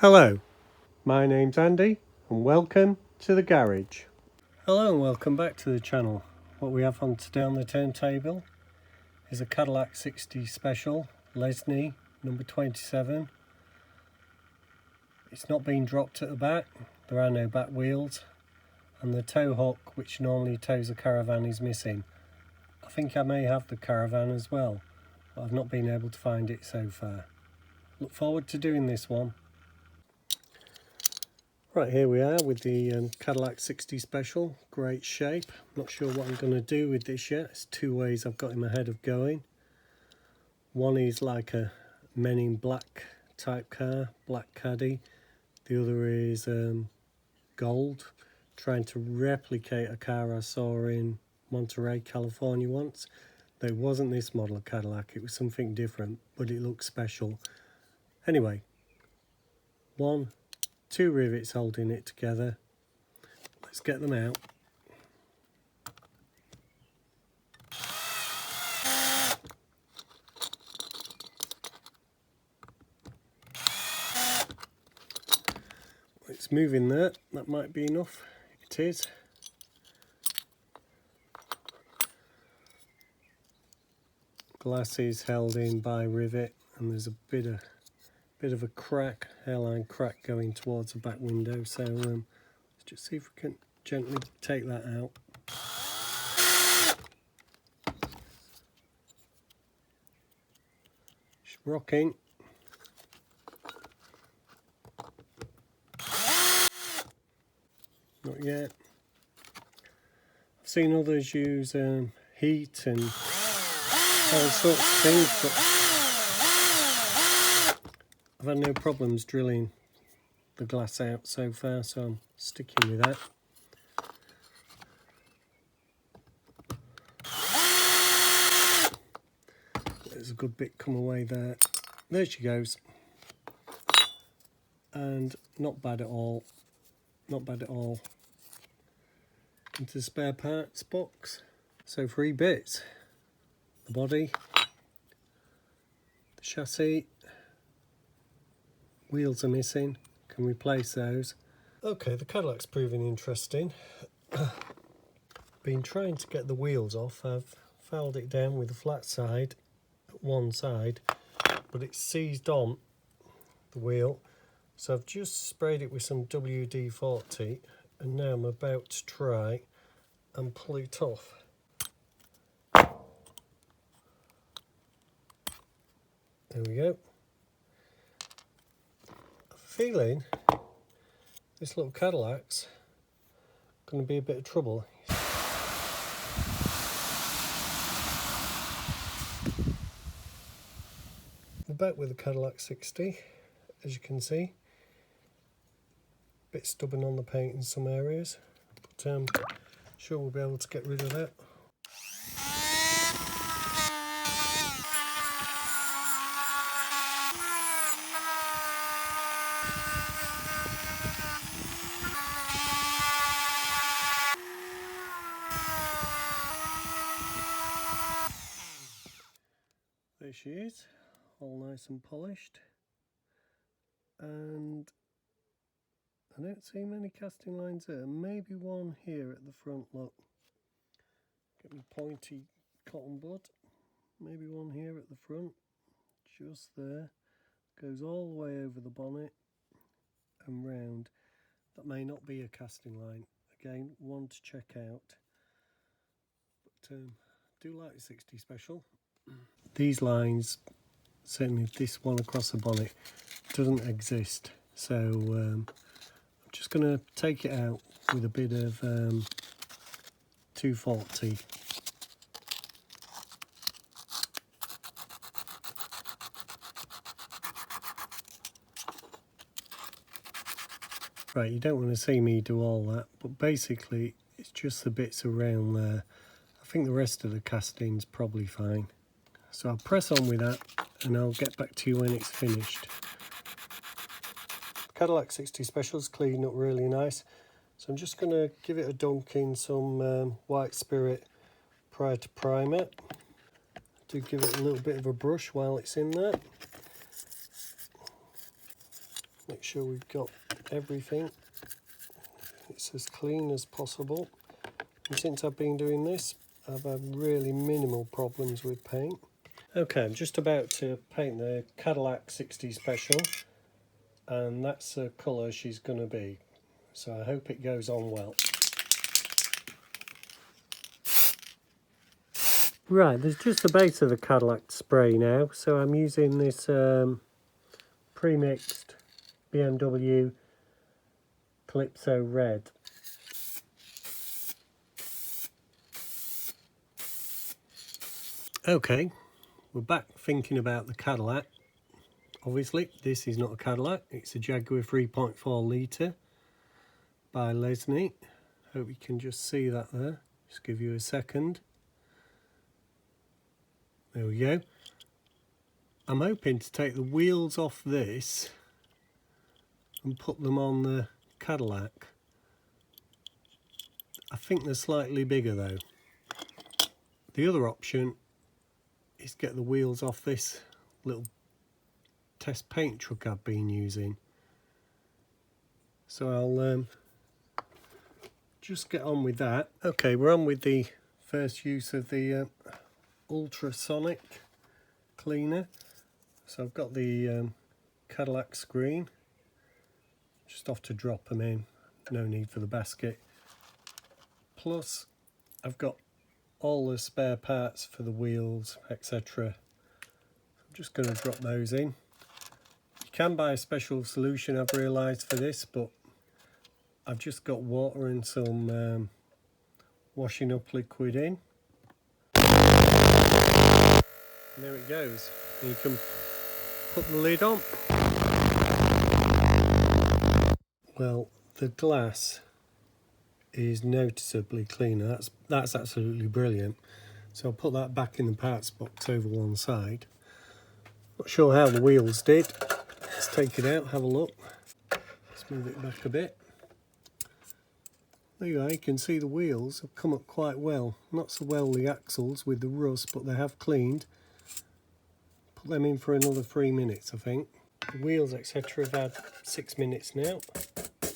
Hello, my name's Andy and welcome to the garage. Hello and welcome back to the channel. What we have on today on the turntable is a Cadillac 60 Special Lesney number 27. It's not been dropped at the back, there are no back wheels, and the tow hook which normally tows a caravan is missing. I think I may have the caravan as well, but I've not been able to find it so far. Look forward to doing this one. Right, here we are with the Cadillac 60 Special, great shape. Not sure what I'm going to do with this yet. There's two ways I've got in my head of going. One is like a Men in Black type car, black caddy. The other is gold, trying to replicate a car I saw in Monterey, California once. Though it wasn't this model of Cadillac, it was something different, but it looked special. Anyway, two rivets holding it together. Let's get them out. It's moving there, that might be enough. It is. Glass is held in by rivet, and there's a bit of a crack, hairline crack going towards the back window, so let's just see if we can gently take that out. It's rocking. Not yet. I've seen others use heat and all sorts of things, but I've had no problems drilling the glass out so far, so I'm sticking with that. There's a good bit come away there. There she goes. And not bad at all. Not bad at all. Into the spare parts box. So 3 bits. The body, the chassis, wheels are missing, can replace those. Okay, the Cadillac's proving interesting. Been trying to get the wheels off. I've filed it down with a flat side at one side, but it's seized on the wheel. So I've just sprayed it with some WD-40 and now I'm about to try and pull it off. There we go. I'm feeling this little Cadillac's going to be a bit of trouble. We're back with the Cadillac 60, as you can see. Bit stubborn on the paint in some areas, but sure we'll be able to get rid of that. There she is, all nice and polished, and I don't see many casting lines there. Maybe one here at the front, look. Get me pointy cotton bud. Maybe one here at the front, just there. Goes all the way over the bonnet and round. That may not be a casting line. Again, one to check out. But do like the 60 Special. These lines, certainly this one across the bonnet, doesn't exist. So I'm just going to take it out with a bit of 240. Right, you don't want to see me do all that, but basically it's just the bits around there. I think the rest of the casting's probably fine. So I'll press on with that and I'll get back to you when it's finished. Cadillac 60 Special's cleaned up really nice. So I'm just going to give it a dunk in some white spirit prior to primer. Do give it a little bit of a brush while it's in there. Make sure we've got everything. It's as clean as possible. And since I've been doing this, I've had really minimal problems with paint. Okay, I'm just about to paint the Cadillac 60 Special, and that's the colour she's going to be. So I hope it goes on well. Right, there's just the base of the Cadillac spray now, so I'm using this pre-mixed BMW Calypso Red. Okay, we're back thinking about the Cadillac. Obviously, this is not a Cadillac, it's a Jaguar 3.4 litre by Lesney. Hope you can just see that there. Just give you a second. There we go. I'm hoping to take the wheels off this and put them on the Cadillac. I think they're slightly bigger though. The other option is get the wheels off this little test paint truck I've been using. So I'll just get on with that. Okay, we're on with the first use of the Ultrasonic cleaner. So I've got the Cadillac screen. Just off to drop them in. No need for the basket. Plus, I've got all the spare parts for the wheels, etc. I'm just going to drop those in. You can buy a special solution, I've realised, for this, but I've just got water and some washing up liquid in. And there it goes. And you can put the lid on. Well, the glass is noticeably cleaner. That's absolutely brilliant. So I'll put that back in the parts box over one side. Not sure how the wheels did. Let's take it out, have a look. Let's move it back a bit. There you go, you can see the wheels have come up quite well. Not so well the axles with the rust, but they have cleaned. Put them in for another 3 minutes, I think. The wheels, etc. have had 6 minutes now. Let's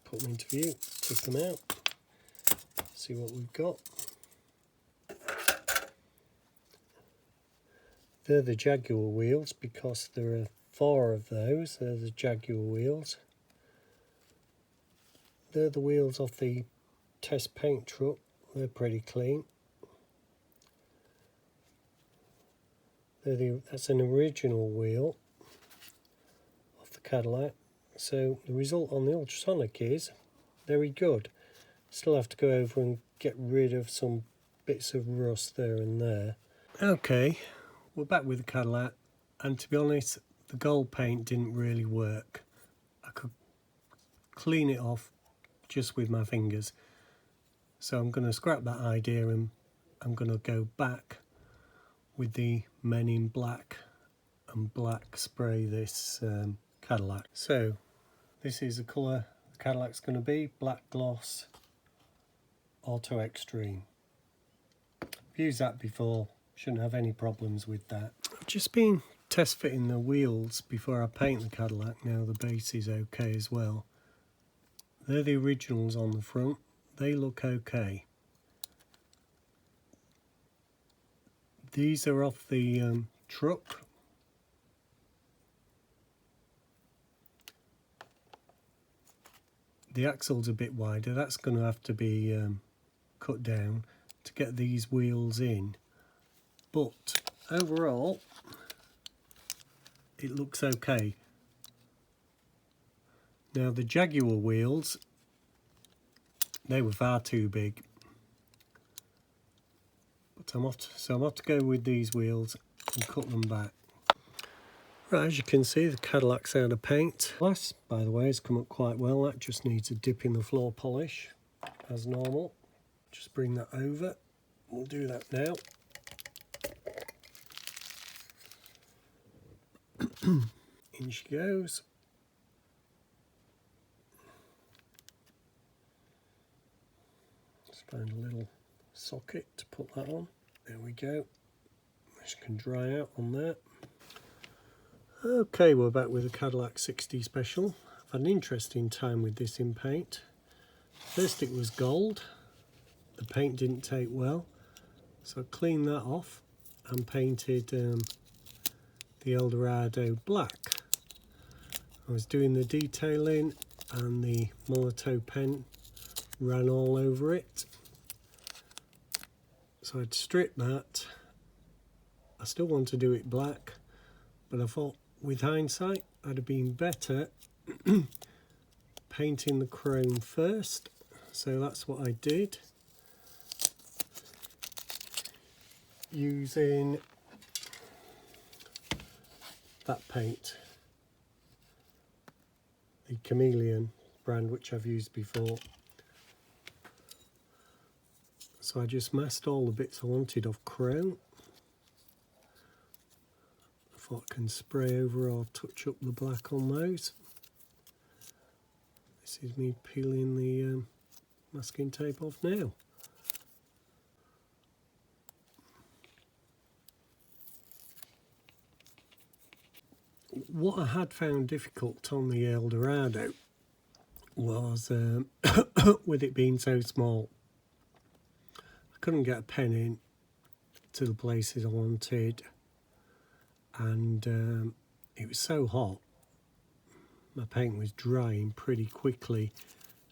put them into view, take them out, see what we've got. They're the Jaguar wheels because there are 4 of those. They're the Jaguar wheels. They're the wheels off the test paint truck. They're pretty clean. That's an original wheel off the Cadillac. So the result on the Ultrasonic is very good. Still have to go over and get rid of some bits of rust there and there. Okay, we're back with the Cadillac, and to be honest, the gold paint didn't really work. I could clean it off just with my fingers. So I'm going to scrap that idea and I'm going to go back with the Men in Black and black spray this Cadillac. So this is the colour the Cadillac's going to be, black gloss Auto Extreme. I've used that before, shouldn't have any problems with that. I've just been test fitting the wheels before I paint the Cadillac. Now the base is okay as well. They're the originals on the front, they look okay. These are off the truck. The axle's a bit wider, that's going to have to be cut down to get these wheels in. But overall, it looks okay. Now the Jaguar wheels, they were far too big. But I'm off to go with these wheels and cut them back. Right, as you can see, the Cadillac's out of paint. Glass, by the way, has come up quite well. That just needs a dip in the floor polish, as normal. Just bring that over. We'll do that now. In she goes. Just find a little socket to put that on. There we go. This can dry out on there. Okay, we're back with a Cadillac 60 Special. I've had an interesting time with this in paint. First it was gold, the paint didn't take well, so I cleaned that off and painted the Eldorado black. I was doing the detailing and the Molotow pen ran all over it. So I'd strip that. I still want to do it black, but I thought with hindsight I'd have been better painting the chrome first. So that's what I did. Using that paint, the Chameleon brand, which I've used before. So I just masked all the bits I wanted of chrome. I thought I can spray over or touch up the black on those. This is me peeling the masking tape off now. What I had found difficult on the Eldorado was, with it being so small, I couldn't get a pen in to the places I wanted, and it was so hot, my paint was drying pretty quickly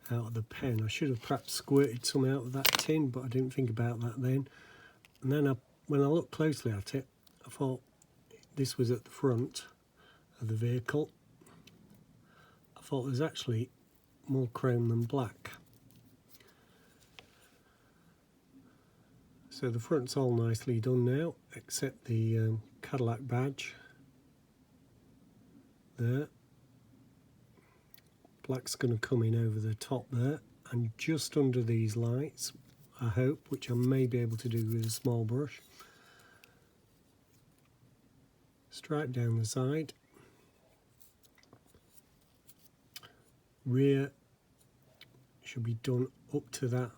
out of the pen. I should have perhaps squirted some out of that tin, but I didn't think about that then. And then when I looked closely at it, I thought this was at the front of the vehicle. I thought there's actually more chrome than black. So the front's all nicely done now, except the Cadillac badge there. Black's going to come in over the top there and just under these lights, I hope, which I may be able to do with a small brush. Stripe down the side. Rear should be done up to that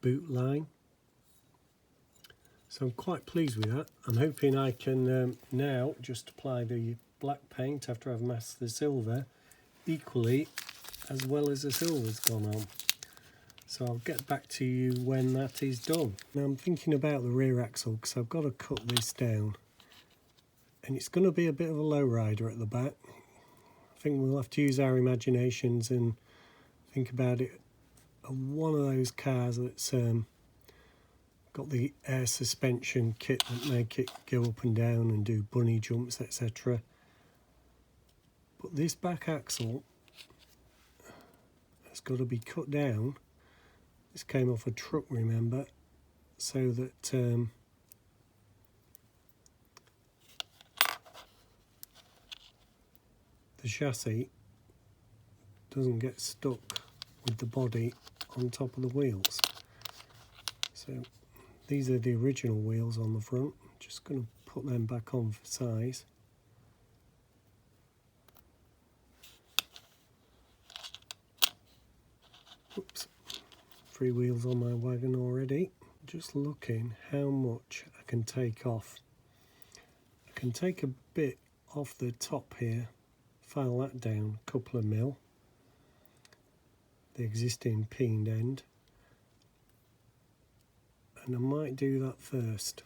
boot line. So I'm quite pleased with that. I'm hoping I can now just apply the black paint after I've masked the silver equally as well as the silver's gone on. So I'll get back to you when that is done. Now I'm thinking about the rear axle because I've got to cut this down. And it's going to be a bit of a lowrider at the back. I think we'll have to use our imaginations and think about it. One of those cars that's got the air suspension kit that make it go up and down and do bunny jumps, etc. But this back axle has got to be cut down. This came off a truck, remember, so that the chassis doesn't get stuck with the body on top of the wheels. So these are the original wheels on the front. Just going to put them back on for size. Oops, 3 wheels on my wagon already. Just looking how much I can take off. I can take a bit off the top here, file that down a couple of mil, the existing peened end, and I might do that first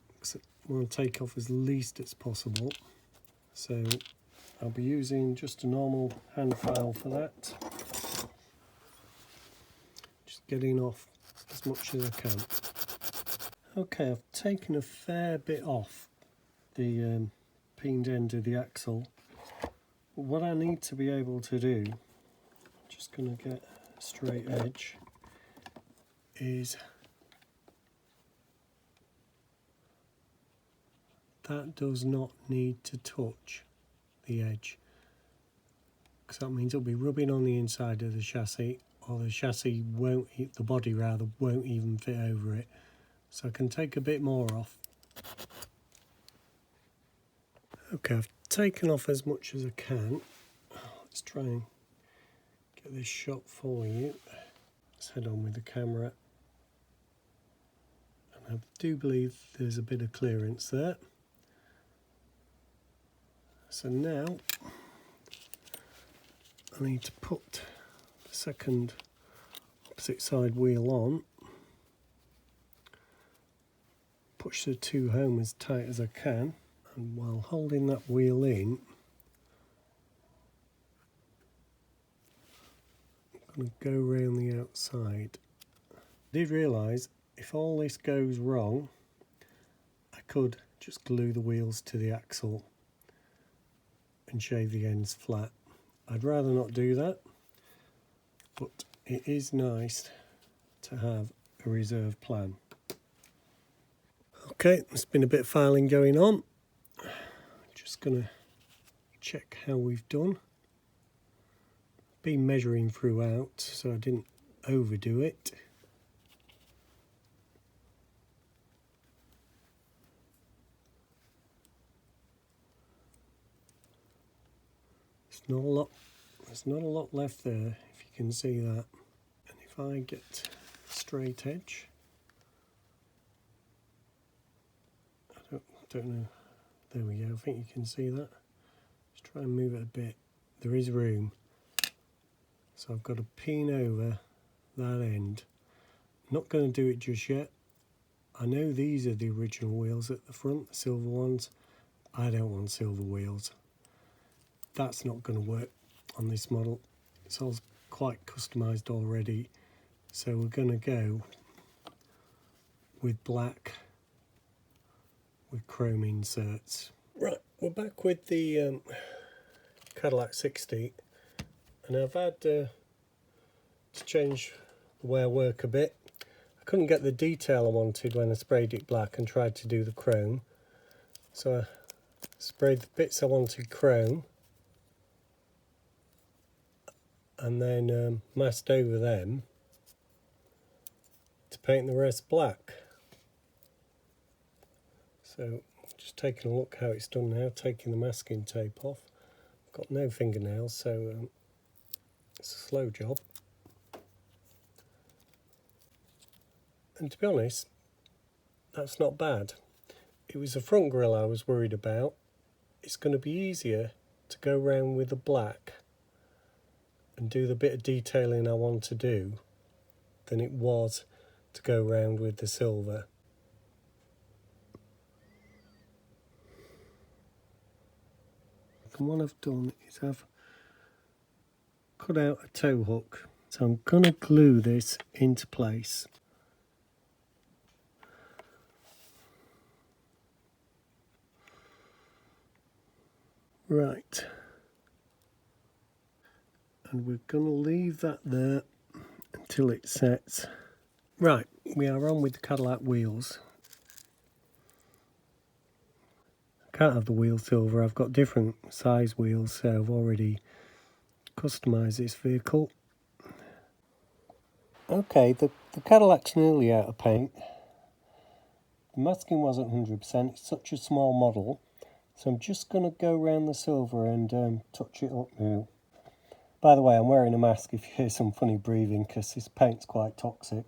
because I want to take off as least as possible. So I'll be using just a normal hand file for that, just getting off as much as I can. Okay, I've taken a fair bit off the peened end of the axle. What I need to be able to do, just going to get a straight edge, is that does not need to touch the edge, because that means it'll be rubbing on the inside of the chassis, or the chassis won't, the body rather, won't even fit over it. So I can take a bit more off. Okay, I've taken off as much as I can. Let's try and get this shot for you. Let's head on with the camera. And I do believe there's a bit of clearance there. So now I need to put the second opposite side wheel on, push the two home as tight as I can, and while holding that wheel in, I'm going to go around the outside. I did realise if all this goes wrong, I could just glue the wheels to the axle and shave the ends flat. I'd rather not do that, but it is nice to have a reserve plan. Okay, there's been a bit of filing going on. Just going to check how we've done. Been measuring throughout so I didn't overdo it. There's not a lot left there, if you can see that. And if I get straight edge, I don't know. There we go. I think you can see that. Just try and move it a bit. There is room. So I've got to pin over that end. Not going to do it just yet. I know these are the original wheels at the front, the silver ones. I don't want silver wheels. That's not going to work on this model. It's all quite customised already. So we're going to go with black with chrome inserts. Right, we're back with the Cadillac 60, and I've had to change the way I work a bit. I couldn't get the detail I wanted when I sprayed it black and tried to do the chrome. So I sprayed the bits I wanted chrome and then masked over them to paint the rest black. So just taking a look how it's done now, taking the masking tape off. I've got no fingernails, so it's a slow job. And to be honest, that's not bad. It was the front grille I was worried about. It's going to be easier to go around with the black and do the bit of detailing I want to do than it was to go around with the silver. And what I've done is I've cut out a tow hook. So I'm going to glue this into place. Right. And we're going to leave that there until it sets. Right, we are on with the Cadillac wheels. I can't have the wheel silver, I've got different size wheels, so I've already customised this vehicle. Okay, the Cadillac's nearly out of paint. The masking wasn't 100%, it's such a small model, so I'm just going to go around the silver and touch it up now. By the way, I'm wearing a mask if you hear some funny breathing, because this paint's quite toxic.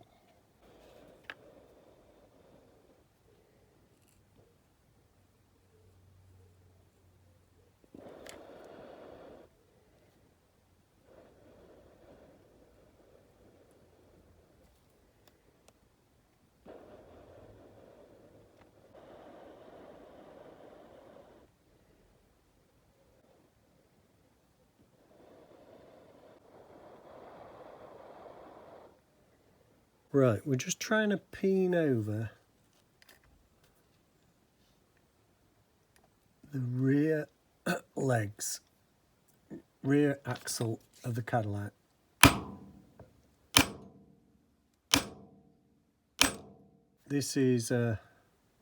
Right, we're just trying to pin over the rear legs, rear axle of the Cadillac. This is a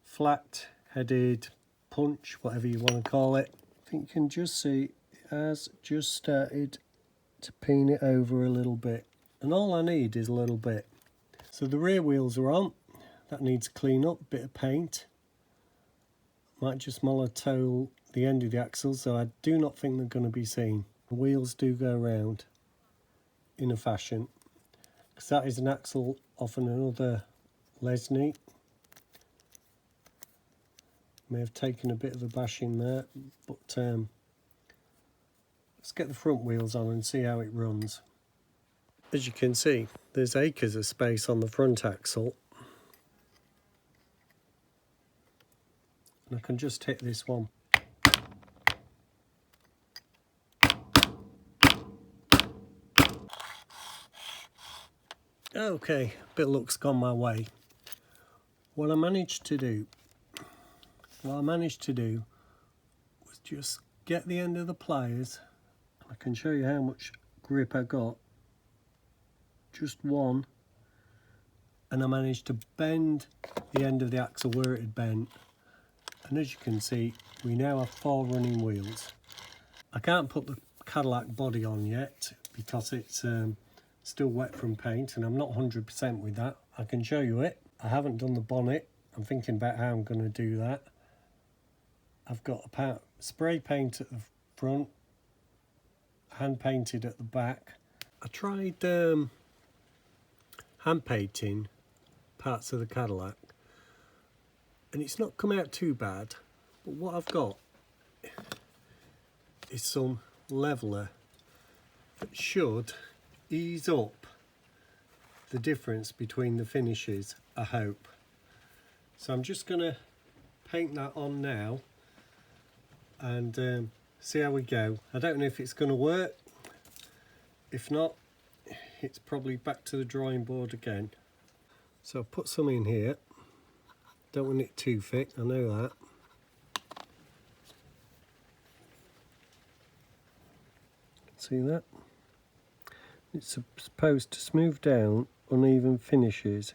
flat-headed punch, whatever you want to call it. I think you can just see it has just started to pin it over a little bit. And all I need is a little bit. So the rear wheels are on. That needs clean up, bit of paint. Might just molotov the end of the axle, so I do not think they're going to be seen. The wheels do go round in a fashion, because that is an axle off another Lesney. May have taken a bit of a bashing there, but Let's get the front wheels on and see how it runs. As you can see, there's acres of space on the front axle. And I can just hit this one. Okay, a bit of luck's gone my way. What I managed to do was just get the end of the pliers. I can show you how much grip I got. Just one. And I managed to bend the end of the axle where it had bent. And as you can see, we now have 4 running wheels. I can't put the Cadillac body on yet because it's still wet from paint, and I'm not 100% with that. I can show you it. I haven't done the bonnet. I'm thinking about how I'm going to do that. I've got a spray paint at the front, hand painted at the back. I tried hand painting parts of the Cadillac, and it's not come out too bad, but what I've got is some leveler that should ease up the difference between the finishes, I hope. So I'm just going to paint that on now and see how we go. I don't know if it's going to work. If not, it's probably back to the drawing board again. So I've put some in here. Don't want it too thick, I know that. See that? It's supposed to smooth down uneven finishes.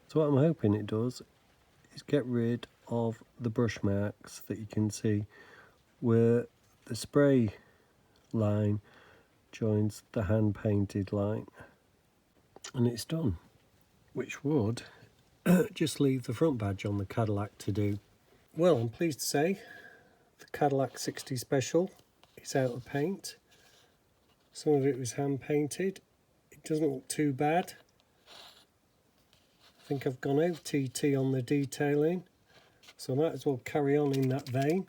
So what I'm hoping it does is get rid of the brush marks that you can see where the spray line joins the hand painted line. And it's done, which would just leave the front badge on the Cadillac to do. Well, I'm pleased to say the Cadillac 60 Special is out of paint. Some of it was hand painted. It doesn't look too bad. I think I've gone OTT on the detailing, so I might as well carry on in that vein.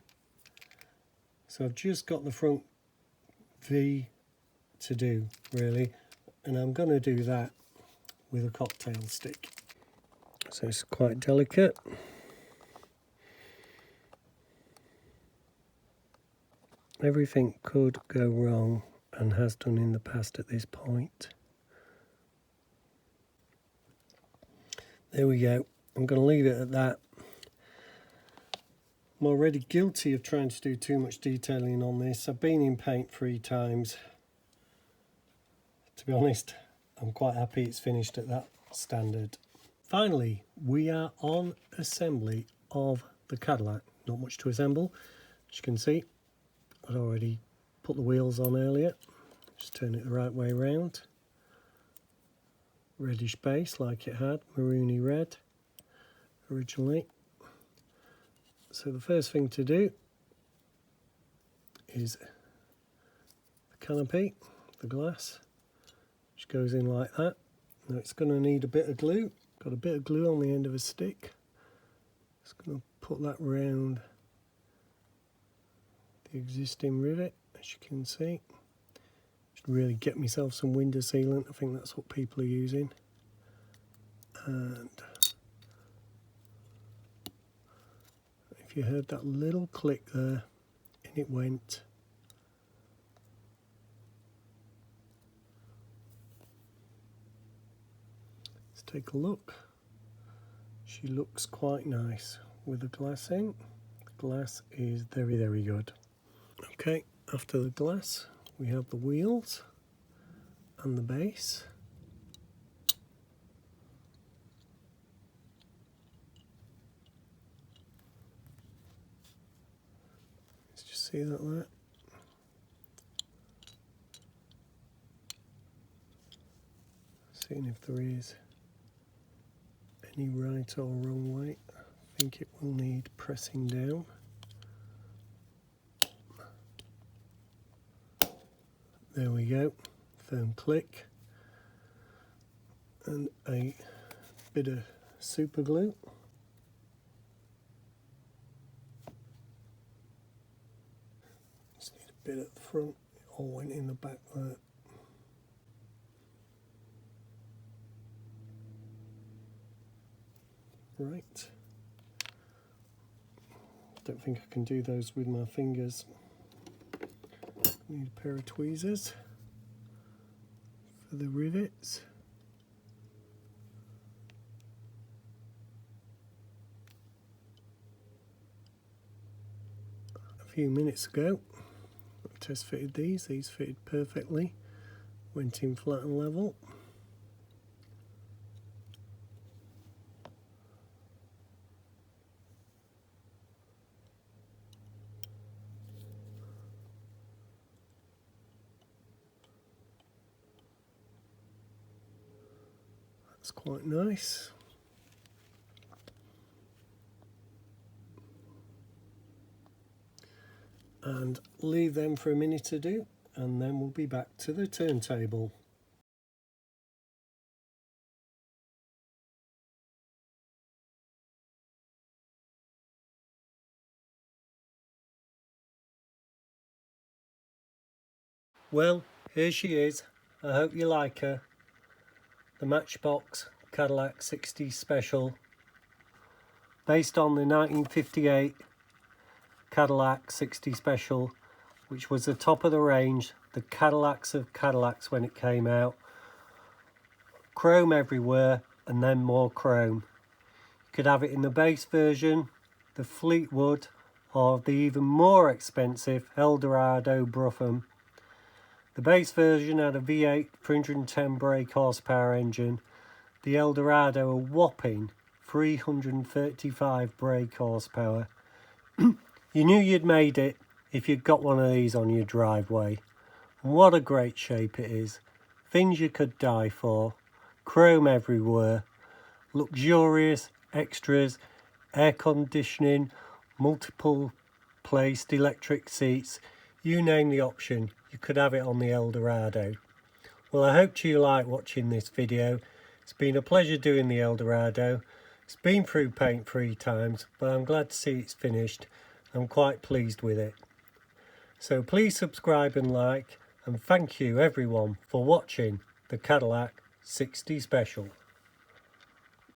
So I've just got the front V to do, really, and I'm going to do that with a cocktail stick. So it's quite delicate. Everything could go wrong and has done in the past at this point. There we go. I'm going to leave it at that. I'm already guilty of trying to do too much detailing on this. I've been in paint 3 times. To be honest, I'm quite happy it's finished at that standard. Finally, we are on assembly of the Cadillac. Not much to assemble. As you can see, I'd already put the wheels on earlier. Just turn it the right way around. Reddish base like it had, maroony red originally. So the first thing to do is the canopy, the glass, which goes in like that. Now it's going to need a bit of glue. Got a bit of glue on the end of a stick. Just going to put that round the existing rivet, as you can see. Should really get myself some window sealant. I think that's what people are using. And if you heard that little click there, and it went. Let's take a look. She looks quite nice with the glass in. The glass is very, very good. Okay, after the glass, we have the wheels and the base. Let's just see that there. Seeing if there is any right or wrong way. I think it will need pressing down. There we go, firm click, and a bit of super glue. bit at the front, it all went in the back there. Right. Don't think I can do those with my fingers. Need a pair of tweezers for the rivets. A few minutes ago, I test fitted these. These fitted perfectly. Went in flat and level. That's quite nice. And leave them for a minute to do, and then we'll be back to the turntable. Well, here she is. I hope you like her. The Matchbox Cadillac 60 Special, based on the 1958 Cadillac 60 Special, which was the top of the range, the Cadillacs of Cadillacs when it came out. Chrome everywhere, and then more chrome. You could have it in the base version, the Fleetwood, or the even more expensive Eldorado Brupham. The base version had a V8 310 brake horsepower engine. The Eldorado a whopping 335 brake horsepower. You knew you'd made it if you'd got one of these on your driveway. And what a great shape it is. Things you could die for. Chrome everywhere. Luxurious extras, air conditioning, multiple placed electric seats. You name the option, you could have it on the Eldorado. Well, I hope you like watching this video. It's been a pleasure doing the Eldorado. It's been through paint 3 times, but I'm glad to see it's finished. I'm quite pleased with it. So please subscribe and like, and thank you everyone for watching the Cadillac 60 Special.